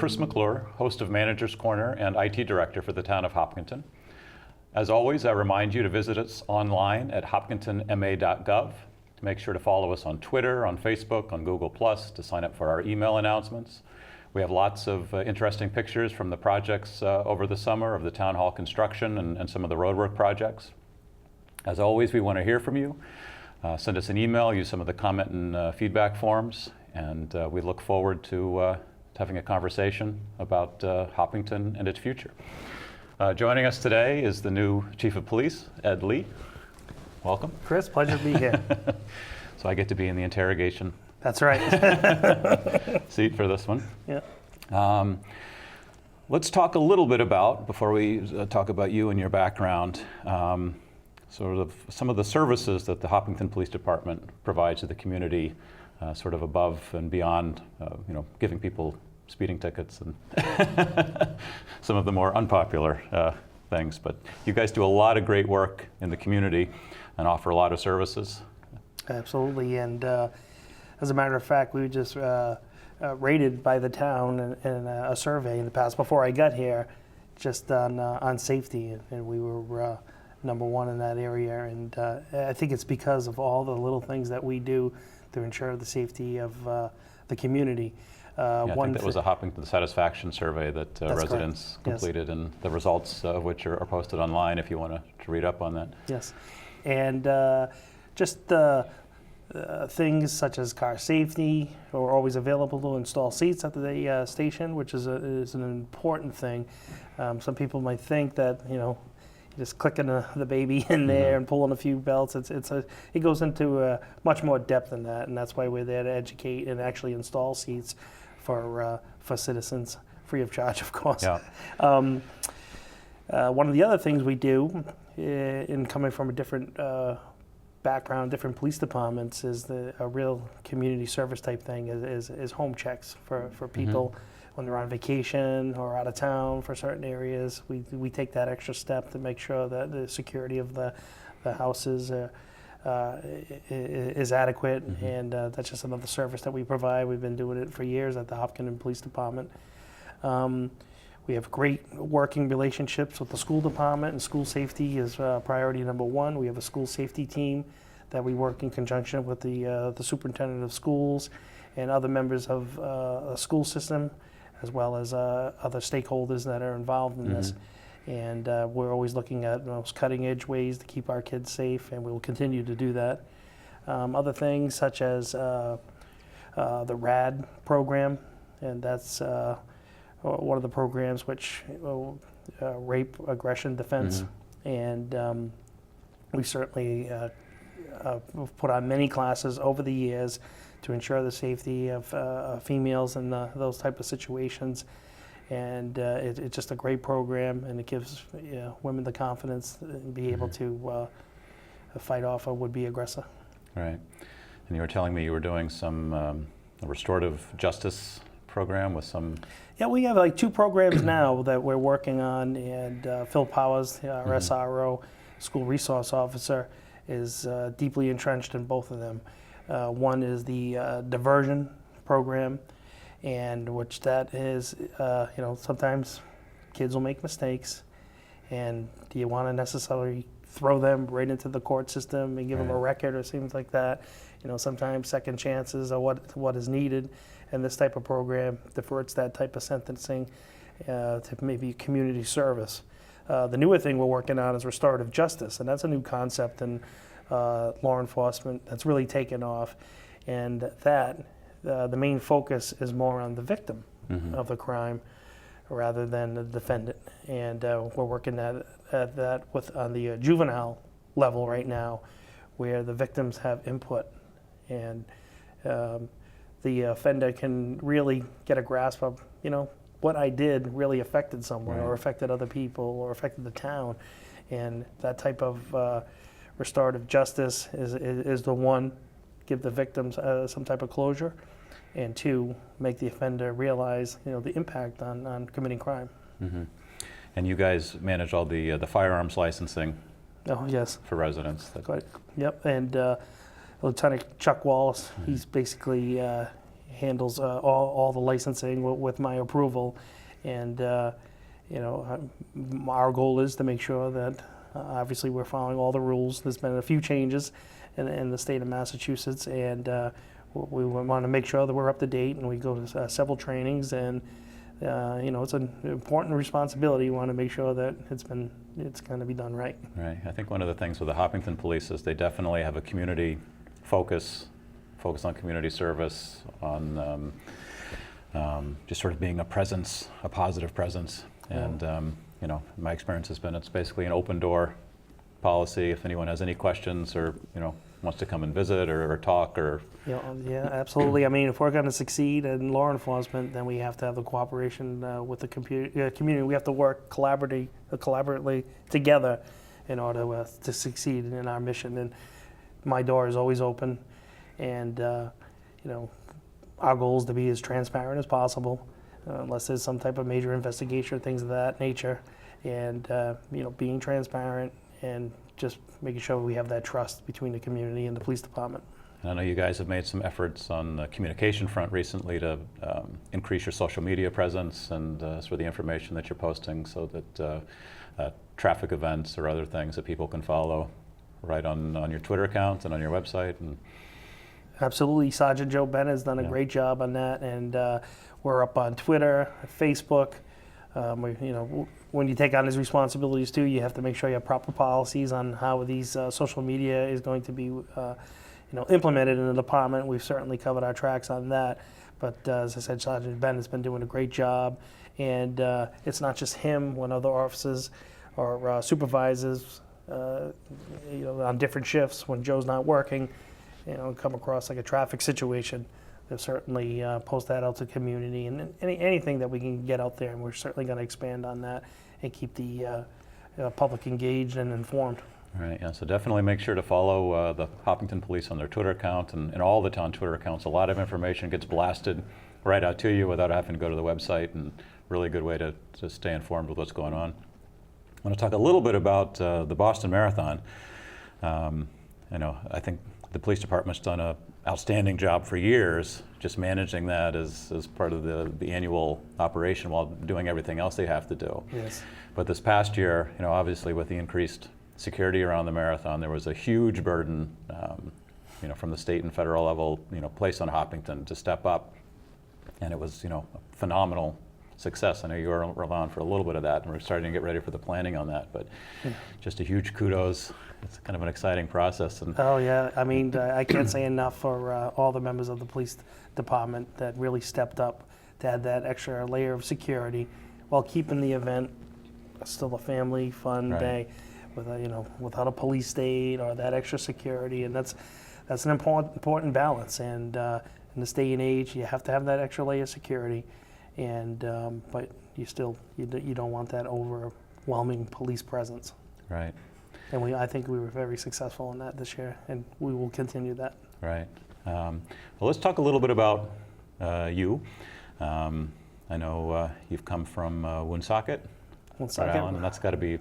Chris McClure, host of Manager's Corner and IT Director for the town of Hopkinton. As always, I remind you to visit us online at hopkintonma.gov, to make sure to follow us on Twitter, on Facebook, on Google+, to sign up for our email announcements. We have lots of interesting pictures from the projects over the summer of the town hall construction and some of the roadwork projects. As always, we want to hear from you. Send us an email, use some of the comment and feedback forms, and we look forward to having a conversation about Hopkinton and its future. Joining us today is the new Chief of Police, Ed Lee. Welcome. Chris, pleasure to be here. So I get to be in the interrogation. That's right. Seat for this one. Yeah. Let's talk a little bit about, before we talk about you and your background, sort of some of the services that the Hopkinton Police Department provides to the community, sort of above and beyond, giving people speeding tickets and some of the more unpopular things. But you guys do a lot of great work in the community and offer a lot of services. Absolutely, and as a matter of fact, we were just rated by the town in a survey in the past, before I got here, just on safety, and we were number one in that area, and I think it's because of all the little things that we do to ensure the safety of the community. I think that was a Hopkinton satisfaction survey that residents completed, yes. And the results of which are posted online if you want to read up on that. Yes, and just things such as car safety are always available to install seats at the station, which is an important thing. Some people might think that, just clicking the baby in there and pulling a few belts, it goes into much more depth than that, and that's why we're there to educate and actually install seats for citizens, free of charge, of course. Yeah. One of the other things we do, in coming from a different background, different police departments, is a real community service type thing, is home checks for people. When they're on vacation or out of town for certain areas. We take that extra step to make sure that the security of the houses is adequate, and that's just another service that we provide. We've been doing it for years at the Hopkinton Police Department. We have great working relationships with the school department, and school safety is priority number one. We have a school safety team that we work in conjunction with the superintendent of schools and other members of the school system, as well as other stakeholders that are involved in this. And we're always looking at those cutting-edge ways to keep our kids safe, and we will continue to do that. Other things such as the RAD program, and that's one of the programs which rape, aggression, defense, and we certainly put on many classes over the years to ensure the safety of females in those type of situations. And it's just a great program, and it gives women the confidence to be able to fight off a would-be aggressor. Right. And you were telling me you were doing some restorative justice program with some... Yeah, we have like 2 programs now that we're working on, and Phil Powers, our SRO, School Resource Officer, is deeply entrenched in both of them. One is the diversion program, and which that is, sometimes kids will make mistakes, and do you want to necessarily throw them right into the court system and give them a record or things like that? Sometimes second chances are what is needed, and this type of program diverts that type of sentencing to maybe community service. The newer thing we're working on is restorative justice, and that's a new concept in law enforcement that's really taken off, and that the main focus is more on the victim of the crime rather than the defendant. And we're working at that on the juvenile level right now, where the victims have input, and the offender can really get a grasp of, what I did really affected someone, or affected other people, or affected the town. And that type of restorative justice is the one, give the victims some type of closure, and 2, make the offender realize, the impact on committing crime. And you guys manage all the firearms licensing. Oh, yes. For residents. Yep, and Lieutenant Chuck Wallace, he's basically handles all the licensing with my approval, and our goal is to make sure that obviously we're following all the rules. There's been a few changes in the state of Massachusetts, and we want to make sure that we're up to date, and we go to several trainings, and it's an important responsibility. You want to make sure that it's going to be done right. Right. I think one of the things with the Hopkinton Police is they definitely have a community focus on community service, on just sort of being a presence, a positive presence. And my experience has been it's basically an open door policy. If anyone has any questions or wants to come and visit or talk or. Yeah, absolutely. I mean, if we're going to succeed in law enforcement, then we have to have the cooperation with the community. We have to work collaboratively together in order to succeed in our mission. And my door is always open, and our goal is to be as transparent as possible, unless there's some type of major investigation or things of that nature, and being transparent and just making sure we have that trust between the community and the police department. I know you guys have made some efforts on the communication front recently to increase your social media presence and sort of the information that you're posting, so that traffic events or other things that people can follow right on your Twitter account and on your website. And absolutely, Sergeant Joe Bennett has done a great job on that, and we're up on Twitter, Facebook. When you take on these responsibilities too, you have to make sure you have proper policies on how these social media is going to be implemented in the department. We've certainly covered our tracks on that, but as I said, Sergeant Bennett's been doing a great job, and it's not just him. When other officers or supervisors on different shifts, when Joe's not working, come across like a traffic situation, they'll certainly post that out to the community, and anything that we can get out there, and we're certainly going to expand on that and keep the public engaged and informed. All right, yeah, so definitely make sure to follow the Hopkinton Police on their Twitter account and all the town Twitter accounts. A lot of information gets blasted right out to you without having to go to the website, and really good way to stay informed with what's going on. I want to talk a little bit about the Boston Marathon. I think the police department's done an outstanding job for years just managing that as part of the annual operation while doing everything else they have to do. Yes. But this past year, obviously with the increased security around the marathon, there was a huge burden, from the state and federal level, placed on Hopkinton to step up, and it was, a phenomenal success. I know you were around for a little bit of that, and we're starting to get ready for the planning on that, but just a huge kudos. It's kind of an exciting process. And oh yeah, I mean, I can't say enough for all the members of the police department that really stepped up to add that extra layer of security while keeping the event still a family fun day, without a police state or that extra security, and that's an important balance. And in this day and age, you have to have that extra layer of security, and but you don't want that overwhelming police presence. Right. And I think we were very successful in that this year, and we will continue that. Right. Well, let's talk a little bit about you. I know you've come from Woonsocket, Rhode Island, and that's got to be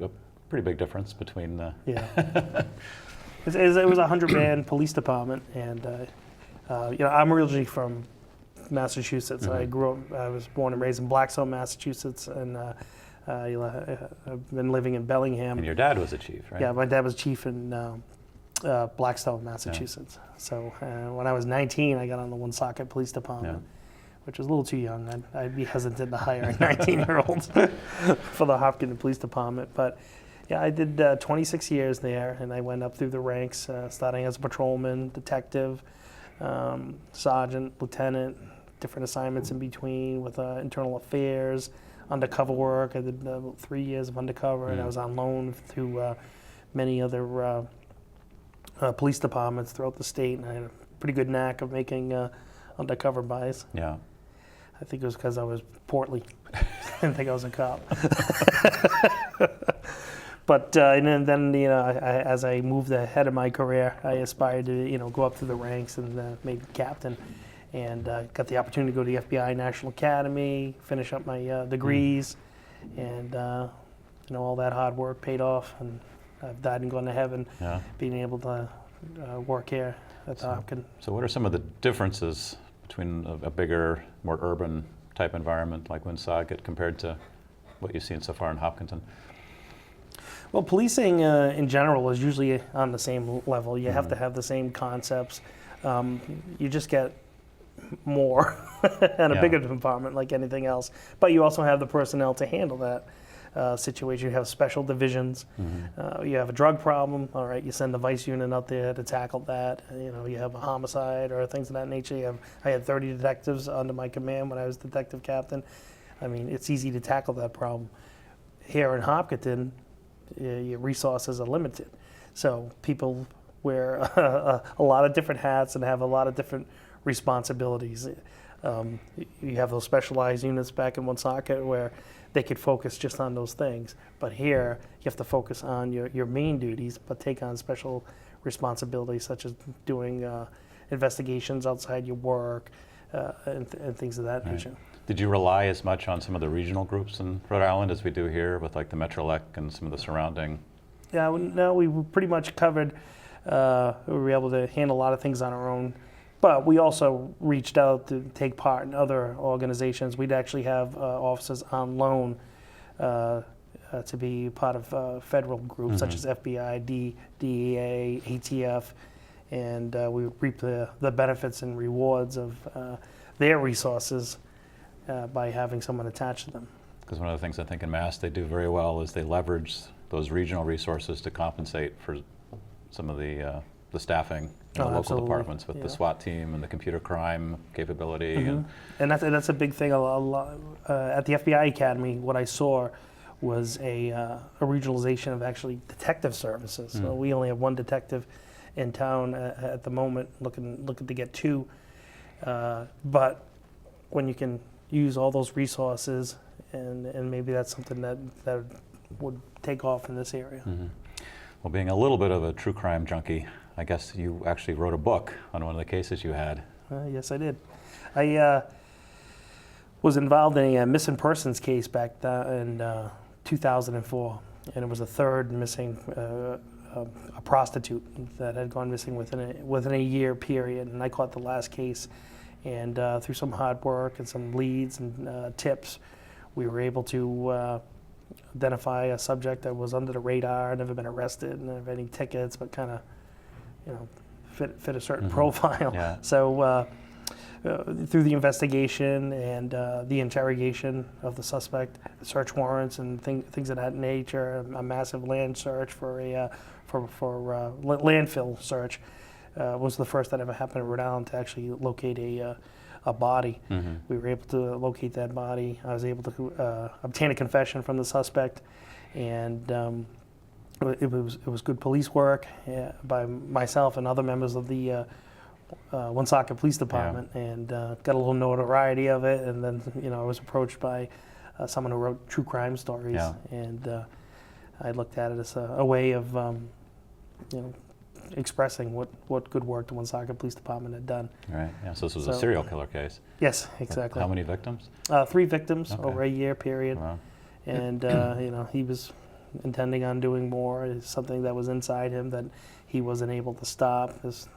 a pretty big difference between. Yeah. It was a 100-man police department, and I'm originally from Massachusetts. Mm-hmm. I was born and raised in Blackstone, Massachusetts, and I've been living in Bellingham. And your dad was a chief, right? Yeah, my dad was chief in Blackstone, Massachusetts. Yeah. So when I was 19, I got on the Woonsocket Police Department, which was a little too young. I'd be hesitant to hire 19-year-olds for the Hopkinton Police Department. But yeah, I did 26 years there, and I went up through the ranks, starting as a patrolman, detective, sergeant, lieutenant, different assignments in between with internal affairs, undercover work. I did 3 years of undercover, and I was on loan to many other police departments throughout the state, and I had a pretty good knack of making undercover buys. Yeah. I think it was because I was portly. I didn't think I was a cop. But and then as I moved ahead of my career, I aspired to go up through the ranks and made captain, and got the opportunity to go to the FBI National Academy, finish up my degrees, and all that hard work paid off, and I've died and gone to heaven, being able to work here at the Hopkins. So what are some of the differences between a bigger, more urban type environment like Woonsocket compared to what you've seen so far in Hopkinton? Well, policing in general is usually on the same level. You have to have the same concepts. You just get more and a bigger department like anything else. But you also have the personnel to handle that situation. You have special divisions. You have a drug problem. All right, you send the vice unit out there to tackle that. You have a homicide or things of that nature. I had 30 detectives under my command when I was detective captain. I mean, it's easy to tackle that problem. Here in Hopkinton, your resources are limited. So people wear a lot of different hats and have a lot of different responsibilities. You have those specialized units back in Woonsocket where they could focus just on those things. But here, you have to focus on your main duties, but take on special responsibilities such as doing investigations outside your work and things of that nature. Did you rely as much on some of the regional groups in Rhode Island as we do here with like the Metrolec and some of the surrounding? Yeah, no, we were pretty much covered. We were able to handle a lot of things on our own. But we also reached out to take part in other organizations. We'd actually have officers on loan to be part of federal groups such as FBI, DEA, ATF, and we reap the benefits and rewards of their resources by having someone attached to them. Because one of the things I think in Mass they do very well is they leverage those regional resources to compensate for some of the staffing in the local departments with the SWAT team and the computer crime capability. And that's a big thing. At the FBI Academy, what I saw was a regionalization of actually detective services. So we only have one detective in town at the moment, looking to get two. But when you can use all those resources, and maybe that's something that would take off in this area. Well, being a little bit of a true crime junkie, I guess you actually wrote a book on one of the cases you had. Yes, I did. I was involved in a missing persons case back in 2004, and it was a third missing, a prostitute that had gone missing within a year period, and I caught the last case. And through some hard work and some leads and tips, we were able to identify a subject that was under the radar, never been arrested, and never had any tickets, but kind of, fit a certain profile. Yeah. So through the investigation and the interrogation of the suspect, search warrants and things of that nature, a massive land search for a landfill search. Was the first that ever happened in Rhode Island to actually locate a body. We were able to locate that body. I was able to obtain a confession from the suspect, and it was good police work by myself and other members of the Woonsocket Police Department, and got a little notoriety of it. And then I was approached by someone who wrote true crime stories, and I looked at it as a way of expressing what good work the Woonsocket Police Department had done. Right. Yeah. So this was a serial killer case. Yes, exactly. How many victims? 3 victims over a year period. Wow. And he was intending on doing more. It's something that was inside him that he wasn't able to stop. This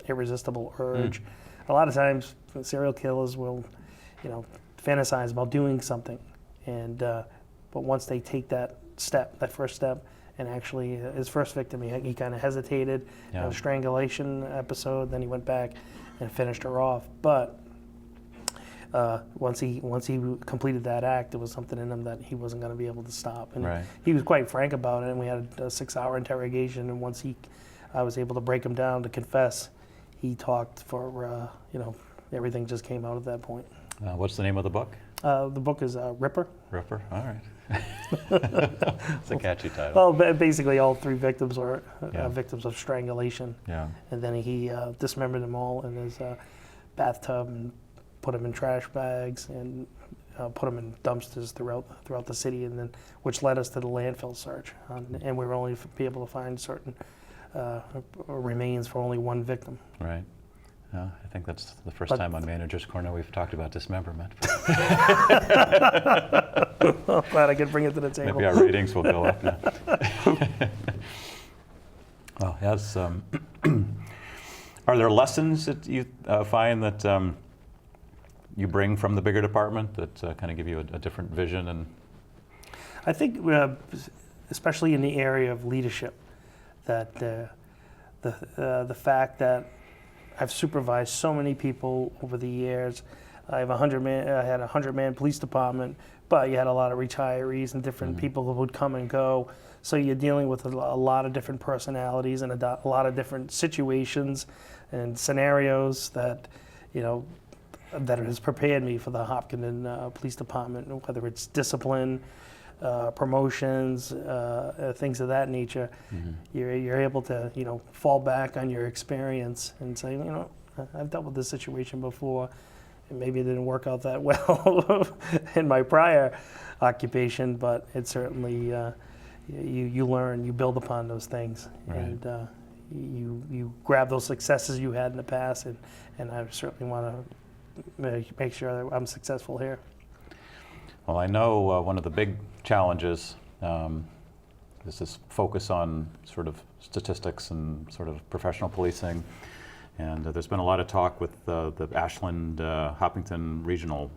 irresistible urge. A lot of times, serial killers will, fantasize about doing something, and but once they take that first step. And actually, his first victim, he kind of hesitated, had a strangulation episode. Then he went back and finished her off. But once he completed that act, there was something in him that he wasn't going to be able to stop. And he was quite frank about it. And we had a 6-hour interrogation. And once I was able to break him down to confess, he talked for everything just came out at that point. What's the name of the book? The book is Ripper. Ripper. All right. It's a catchy title. Well, basically all 3 victims were victims of strangulation. Yeah. And then he dismembered them all in his bathtub and put them in trash bags and put them in dumpsters throughout the city, and then which led us to the landfill search. And we were only be able to find certain remains for only 1 victim. Right. I think that's the first time on Manager's Corner we've talked about dismemberment. Well, glad I could bring it to the table. Maybe our ratings will go up now. Well, yes. Are there lessons that you find that you bring from the bigger department that kind of give you a different vision? And I think, especially in the area of leadership, that the fact that I've supervised so many people over the years. I had a 100-man police department, but you had a lot of retirees and different people who would come and go. So you're dealing with a lot of different personalities and a lot of different situations and scenarios that, that has prepared me for the Hopkinton Police Department, whether it's discipline, promotions, things of that nature. You're able to, fall back on your experience and say, I've dealt with this situation before. And maybe it didn't work out that well in my prior occupation, but it certainly, you learn, you build upon those things. Right. And you grab those successes you had in the past, and I certainly want to make sure that I'm successful here. Well, I know one of the big challenges is this focus on sort of statistics and sort of professional policing. And there's been a lot of talk with the Ashland Hopkinton Regional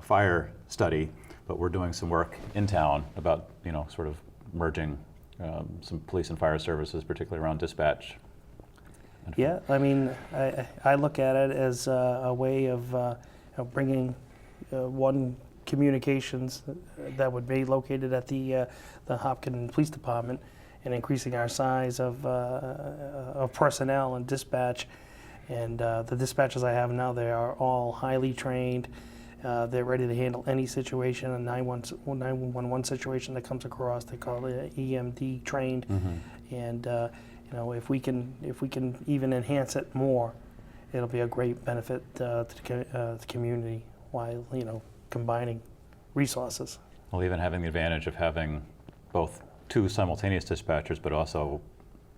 Fire Study, but we're doing some work in town about, sort of merging some police and fire services, particularly around dispatch. Yeah, I mean, I look at it as a way of bringing one communications that would be located at the Hopkinton Police Department and increasing our size of personnel and dispatch. And the dispatchers I have now, they are all highly trained. They're ready to handle any situation, a 911 situation that comes across. They call it EMD trained. And if we can even enhance it more, it'll be a great benefit to the community while combining resources. Well, even having the advantage of having both two simultaneous dispatchers, but also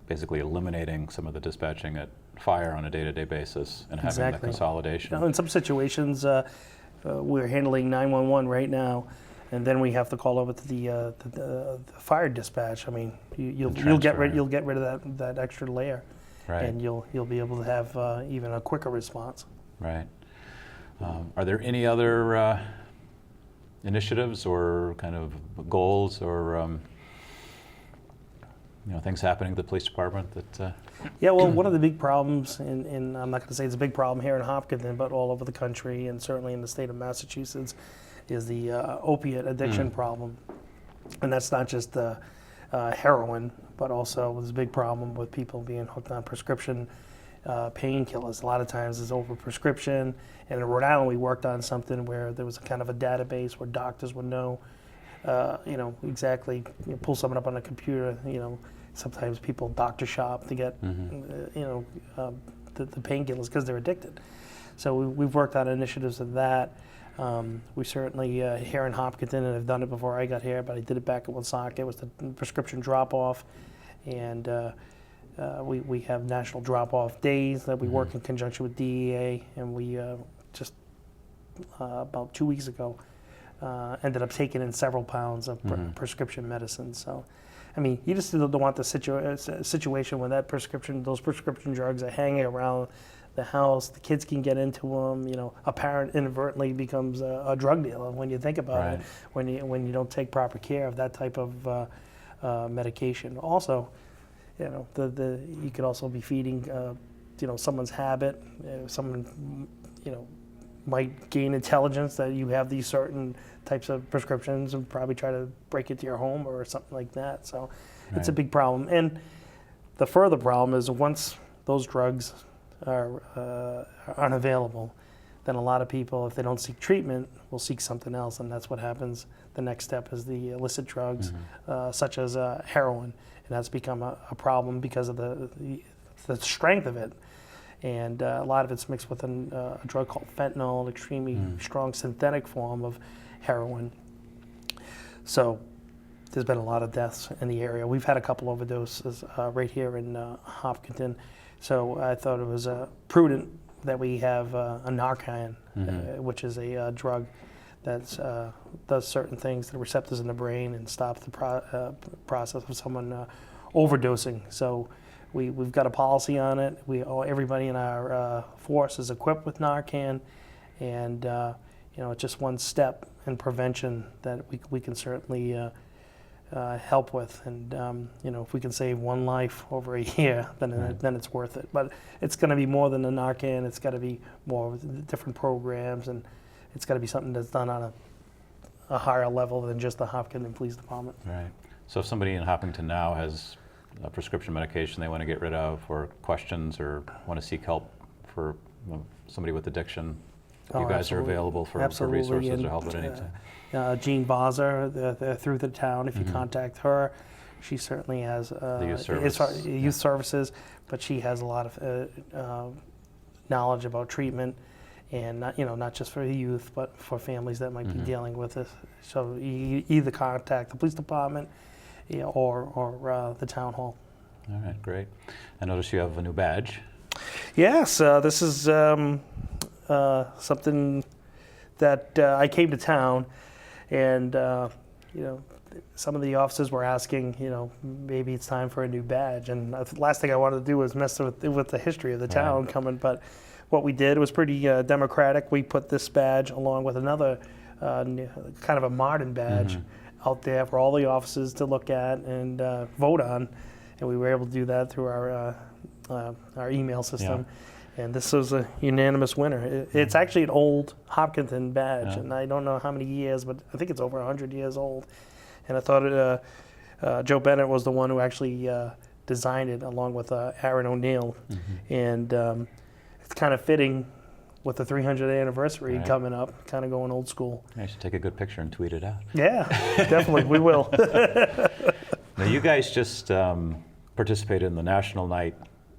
basically eliminating some of the dispatching at fire on a day-to-day basis and having that consolidation. In some situations, we're handling 911 right now, and then we have to call over to the fire dispatch. I mean, you'll get rid of that extra layer, right. And you'll be able to have even a quicker response. Right. Are there any other initiatives or kind of goals or things happening at the police department that? Yeah, well, one of the big problems, and I'm not going to say it's a big problem here in Hopkinton, but all over the country and certainly in the state of Massachusetts, is the opiate addiction problem. And that's not just heroin, but also there's a big problem with people being hooked on prescription painkillers. A lot of times it's over-prescription. And in Rhode Island, we worked on something where there was a kind of a database where doctors would know, exactly, pull someone up on a computer, sometimes people doctor shop to get, the painkillers because they're addicted. So we've worked on initiatives of that. We certainly, here in Hopkinton, and I've done it before I got here, but I did it back at Woonsocket, was the prescription drop-off. And we have national drop-off days that we work in conjunction with DEA, and we just about 2 weeks ago ended up taking in several pounds of prescription medicine. So, I mean, you just don't want the situation where those prescription drugs are hanging around the house. The kids can get into them. A parent inadvertently becomes a drug dealer when you think about it. When you don't take proper care of that type of medication. Also, you could also be feeding, someone's habit. Someone, might gain intelligence that you have these certain types of prescriptions and probably try to break into your home or something like that. So it's a big problem. And the further problem is once those drugs are unavailable, then a lot of people, if they don't seek treatment, will seek something else, and that's what happens. The next step is the illicit drugs, such as heroin, and that's become a problem because of the strength of it. And a lot of it's mixed with a drug called fentanyl, an extremely strong synthetic form of heroin. So there's been a lot of deaths in the area. We've had a couple overdoses right here in Hopkinton. So I thought it was prudent that we have a Narcan, which is a drug that does certain things to the receptors in the brain and stops the process of someone overdosing. So we've got a policy on it. Everybody in our force is equipped with Narcan, and it's just one step in prevention that we can certainly help with. And if we can save one life over a year, then it's worth it. But it's going to be more than the Narcan. It's got to be more of the different programs, and it's got to be something that's done on a higher level than just the Hopkinton Police Department. Right. So if somebody in Hopkinton now has a prescription medication they want to get rid of, or questions, or want to seek help for somebody with addiction, you guys Absolutely. are available for resources or help at any time. Jean Bozzer, they're through the town. If you contact her, she certainly has youth services, but she has a lot of knowledge about treatment, and not just for the youth, but for families that might be dealing with this. So you either contact the police department or the town hall. All right, great. I notice you have a new badge. Yes, this is something that I came to town, and some of the officers were asking, maybe it's time for a new badge. And the last thing I wanted to do was mess with the history of the town coming. But what we did was pretty democratic. We put this badge along with another kind of a modern badge out there for all the officers to look at and vote on. And we were able to do that through our email system. Yeah. And this was a unanimous winner. It's actually an old Hopkinton badge, and I don't know how many years, but I think it's over 100 years old. And I thought Joe Bennett was the one who actually designed it, along with Aaron O'Neill. And it's kind of fitting with the 300th anniversary coming up, kind of going old school. I should take a good picture and tweet it out. Yeah, definitely, we will. Now, you guys just participated in the National Night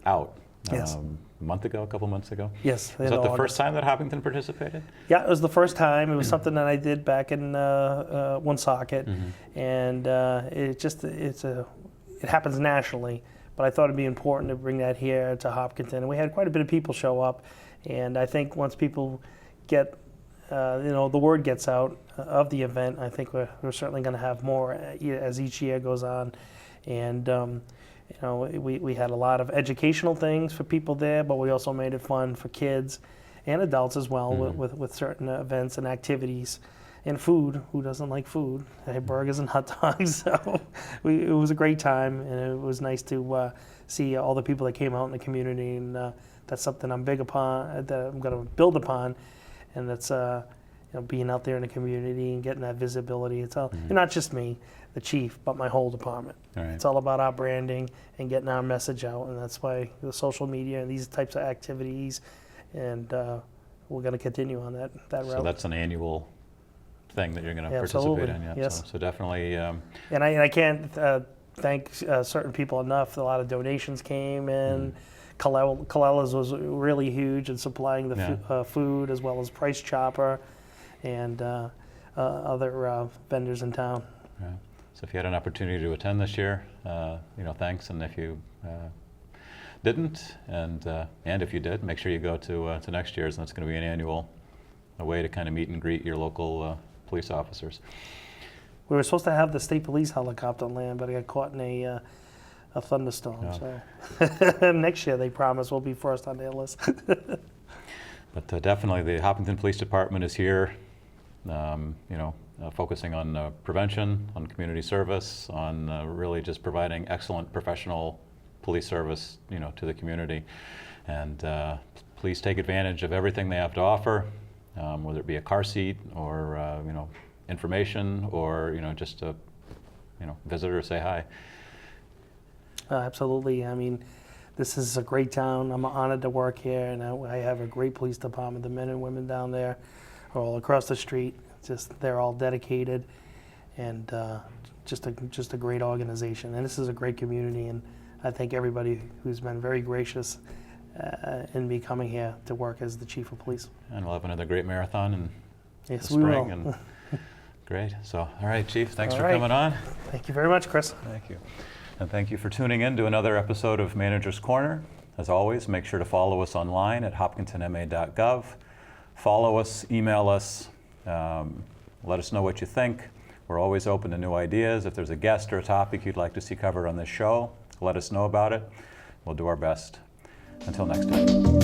Out. Yes. A couple months ago? Yes. Was that the first time that Hopkinton participated? Yeah, it was the first time. It was something that I did back in Woonsocket, and it happens nationally. But I thought it'd be important to bring that here to Hopkinton, and we had quite a bit of people show up. And I think once people get, the word gets out of the event, I think we're certainly going to have more as each year goes on, and. We had a lot of educational things for people there, but we also made it fun for kids and adults as well with certain events and activities. And food, who doesn't like food? They had burgers and hot dogs. So it was a great time, and it was nice to see all the people that came out in the community. And that's something I'm big upon, that I'm going to build upon, and that's being out there in the community and getting that visibility. It's all, not just me, the chief, but my whole department. Right. It's all about our branding and getting our message out, and that's why the social media and these types of activities, and we're going to continue on that route. So that's an annual thing that you're going to participate in. Yeah. Yes. So definitely. And I can't thank certain people enough. A lot of donations came in. Colella's was really huge in supplying the food, as well as Price Chopper and other vendors in town. Yeah. So if you had an opportunity to attend this year, thanks. And if you didn't, and if you did, make sure you go to next year's, and it's going to be an annual way to kind of meet and greet your local police officers. We were supposed to have the state police helicopter land, but I got caught in a thunderstorm. Oh. So next year, they promise we'll be first on their list. But definitely, the Hopkinton Police Department is here. Focusing on prevention, on community service, on really just providing excellent professional police service, to the community. And please take advantage of everything they have to offer, whether it be a car seat or information, or just a visitor, say hi. Absolutely. I mean, this is a great town. I'm honored to work here, and I have a great police department. The men and women down there are all across the street. They're all dedicated, and just a great organization. And this is a great community, and I thank everybody who's been very gracious in me coming here to work as the chief of police. And we'll have another great marathon in the spring. We will. And great. So, all right, Chief, thanks for coming on. Thank you very much, Chris. Thank you. And thank you for tuning in to another episode of Manager's Corner. As always, make sure to follow us online at hopkintonma.gov. Follow us, email us. Let us know what you think. We're always open to new ideas. If there's a guest or a topic you'd like to see covered on this show, let us know about it. We'll do our best. Until next time.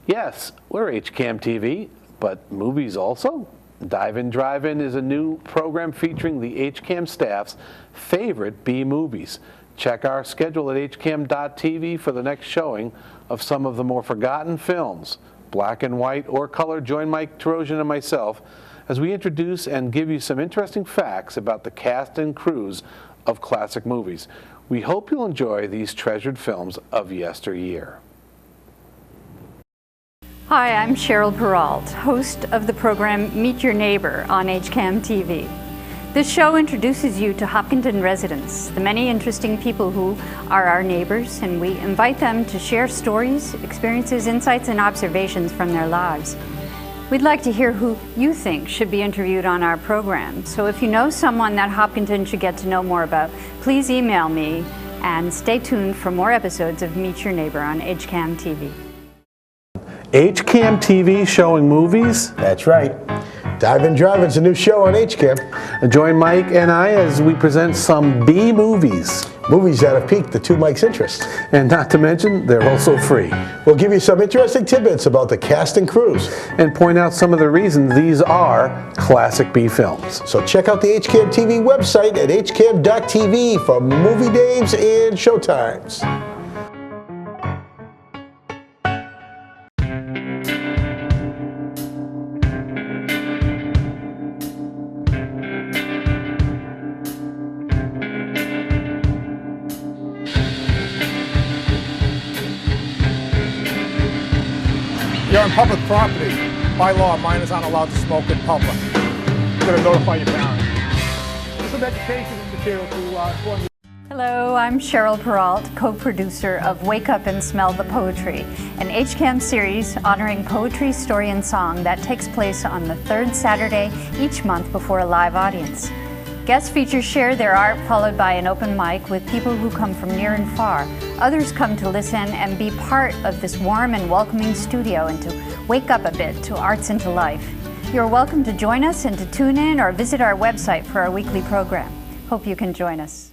Yes, we're HCAM-TV, but movies also? Dive-In Drive-In is a new program featuring the HCAM staff's favorite B movies. Check our schedule at hcam.tv for the next showing of some of the more forgotten films. Black and white or color, join Mike Terosian and myself as we introduce and give you some interesting facts about the cast and crews of classic movies. We hope you'll enjoy these treasured films of yesteryear. Hi, I'm Cheryl Peralt, host of the program Meet Your Neighbor on HCAM-TV. This show introduces you to Hopkinton residents, the many interesting people who are our neighbors, and we invite them to share stories, experiences, insights, and observations from their lives. We'd like to hear who you think should be interviewed on our program. So if you know someone that Hopkinton should get to know more about, please email me, and stay tuned for more episodes of Meet Your Neighbor on HCAM-TV. HCAM-TV showing movies. That's right. Dive-In Drive-In's a new show on HCAM. Join Mike and I as we present some B movies. Movies that have piqued the two Mike's interest. And not to mention, they're also free. We'll give you some interesting tidbits about the cast and crews. And point out some of the reasons these are classic B films. So check out the HCAM-TV website at hcam.tv for movie names and showtimes. You're on public property. By law, minors aren't allowed to smoke in public. You're going to notify your parents. Some education material to inform you. Hello, I'm Cheryl Peralt, co-producer of Wake Up and Smell the Poetry, an HCAM series honoring poetry, story, and song that takes place on the third Saturday each month before a live audience. Guest features share their art, followed by an open mic with people who come from near and far. Others come to listen and be part of this warm and welcoming studio and to wake up a bit to arts and to life. You're welcome to join us and to tune in or visit our website for our weekly program. Hope you can join us.